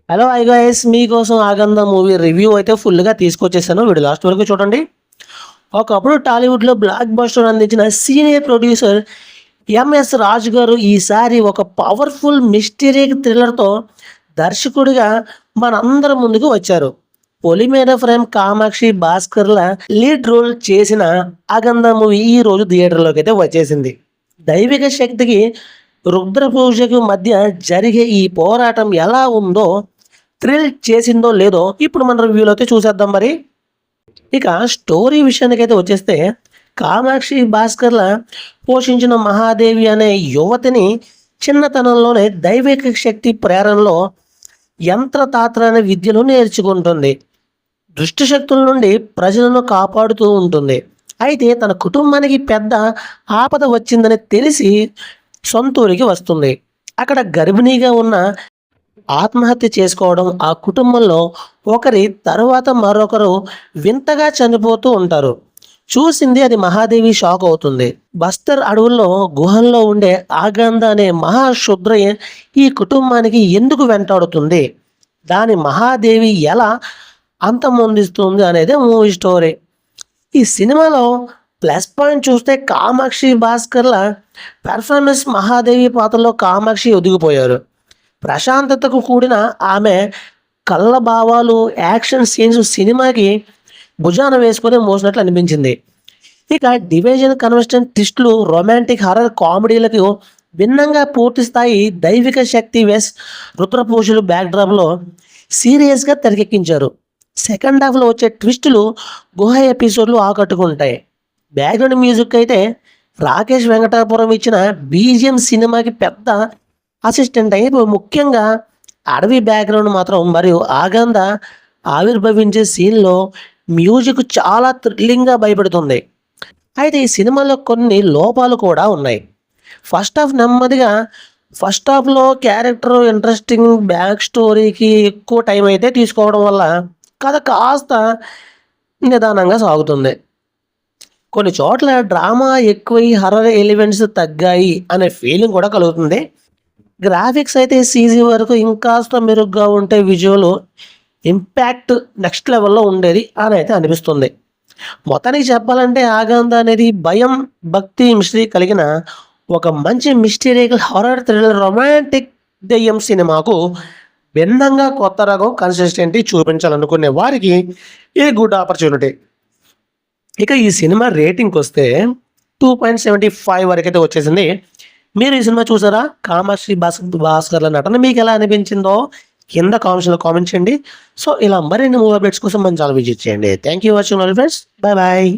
Hello hi guys, మీకోసం ఆగంద movie review అయితే ఫుల్గా తీసుకొచ్చేసాను. వీడియో లాస్ట్ వరకు చూడండి. ఒకప్పుడు టాలీవుడ్లో బ్లాక్ బస్టర్ అందించిన సీనియర్ ప్రొడ్యూసర్ ఎంఎస్ రాజు గారు ఈసారి ఒక పవర్ఫుల్ మిస్టరీ థ్రిల్లర్తో దర్శకుడిగా మనందరం ముందుకు వచ్చారు. Polimera fame Kamakshi Bhaskarla lead role చేసిన ఆగంద మూవీ ఈ రోజు థియేటర్లోకి అయితే వచ్చేసింది. దైవిక శక్తికి రుద్ర పూజకు మధ్య జరిగే ఈ పోరాటం ఎలా ఉందో, థ్రిల్ చేసిందో లేదో ఇప్పుడు మన రివ్యూలో అయితే చూసేద్దాం. మరి ఇక స్టోరీ విషయానికైతే వచ్చేస్తే, కామాక్షి భాస్కర్ల పోషించిన మహాదేవి అనే యువతిని చిన్నతనంలోనే దైవిక శక్తి ప్రేరణలో యంత్రతాత్ర అనే విద్యను నేర్చుకుంటుంది. దుష్ట శక్తుల నుండి ప్రజలను కాపాడుతూ ఉంటుంది. అయితే తన కుటుంబానికి పెద్ద ఆపద వచ్చిందని తెలిసి సొంతూరికి వస్తుంది. అక్కడ గర్భిణీగా ఉన్న ఆత్మహత్య చేసుకోవడం, ఆ కుటుంబంలో ఒకరి తర్వాత మరొకరు వింతగా చనిపోతూ ఉంటారు. చూసింది అది మహాదేవి షాక్ అవుతుంది. బస్తర్ అడవుల్లో గుహల్లో ఉండే ఆగంద అనే మహాశుద్ర ఈ కుటుంబానికి ఎందుకు వెంటాడుతుంది, దాని మహాదేవి ఎలా అంతమొందిస్తుంది అనేది మూవీ స్టోరీ. ఈ సినిమాలో ప్లస్ పాయింట్ చూస్తే కామాక్షి భాస్కర్ల పెర్ఫార్మెన్స్. మహాదేవి పాత్రలో కామాక్షి ఒదిగిపోయారు. ప్రశాంతతకు కూడిన ఆమె కళ్ళ భావాలు, యాక్షన్ సీన్స్ సినిమాకి భుజాన వేసుకొని మోసినట్లు అనిపించింది. ఇక డివిజన్ కన్వెన్షన్ ట్విస్టులు, రొమాంటిక్ హర్రర్ కామెడీలకు భిన్నంగా పూర్తి స్థాయి దైవిక శక్తి వెస్ రుద్రపూజలు బ్యాక్డ్రాప్లో సీరియస్గా తెరకెక్కించారు. సెకండ్ హాఫ్లో వచ్చే ట్విస్టులు, గుహ ఎపిసోడ్లు ఆకట్టుకుంటాయి. బ్యాక్గ్రౌండ్ మ్యూజిక్ అయితే రాకేష్ వెంకటాపురం ఇచ్చిన బీజిఎం సినిమాకి పెద్ద అసిస్టెంట్ అయ్యి, ముఖ్యంగా అడవి బ్యాక్గ్రౌండ్ మాత్రం మరియు ఆగంద ఆవిర్భవించే సీన్లో మ్యూజిక్ చాలా థ్రిల్లింగ్గా భయపెడుతుంది. అయితే ఈ సినిమాలో కొన్ని లోపాలు కూడా ఉన్నాయి. ఫస్ట్ హాఫ్లో క్యారెక్టర్ ఇంట్రెస్టింగ్ బ్యాక్ స్టోరీకి ఎక్కువ టైం అయితే తీసుకోవడం వల్ల కథ కాస్త నిదానంగా సాగుతుంది. కొన్ని చోట్ల డ్రామా ఎక్కువై హర్రర్ ఎలిమెంట్స్ తగ్గాయి అనే ఫీలింగ్ కూడా కలుగుతుంది. గ్రాఫిక్స్ అయితే సీజీ వరకు ఇంకాస్త మెరుగ్గా ఉంటే విజువల్ ఇంపాక్ట్ నెక్స్ట్ లెవెల్లో ఉండేది అని అయితే అనిపిస్తుంది. మొత్తానికి చెప్పాలంటే ఆగంద అనేది భయం, భక్తి, మిస్టరీ కలిగిన ఒక మంచి మిస్టీరియల్ హారర్ థ్రిల్లర్ రొమాంటిక్ దెయ్యం సినిమాకు భిన్నంగా కొత్త రకం కన్సిస్టెంటీ చూపించాలనుకునే వారికి ఏ గుడ్ ఆపర్చునిటీ. ఇక ఈ సినిమా రేటింగ్కి వస్తే 2.75 వరకు అయితే వచ్చేసింది. మీరు ఈ సినిమా చూసారా? కామాక్షి భాస్కర్ల నటన మీకు ఎలా అనిపించిందో కింద కామెంట్స్లో కామెంట్ చేయండి. సో ఇలా మరిన్ని మూవీ అప్డేట్స్ కోసం మన ఛానల్ విజిట్ చేయండి. Thank you watching all friends. Bye bye.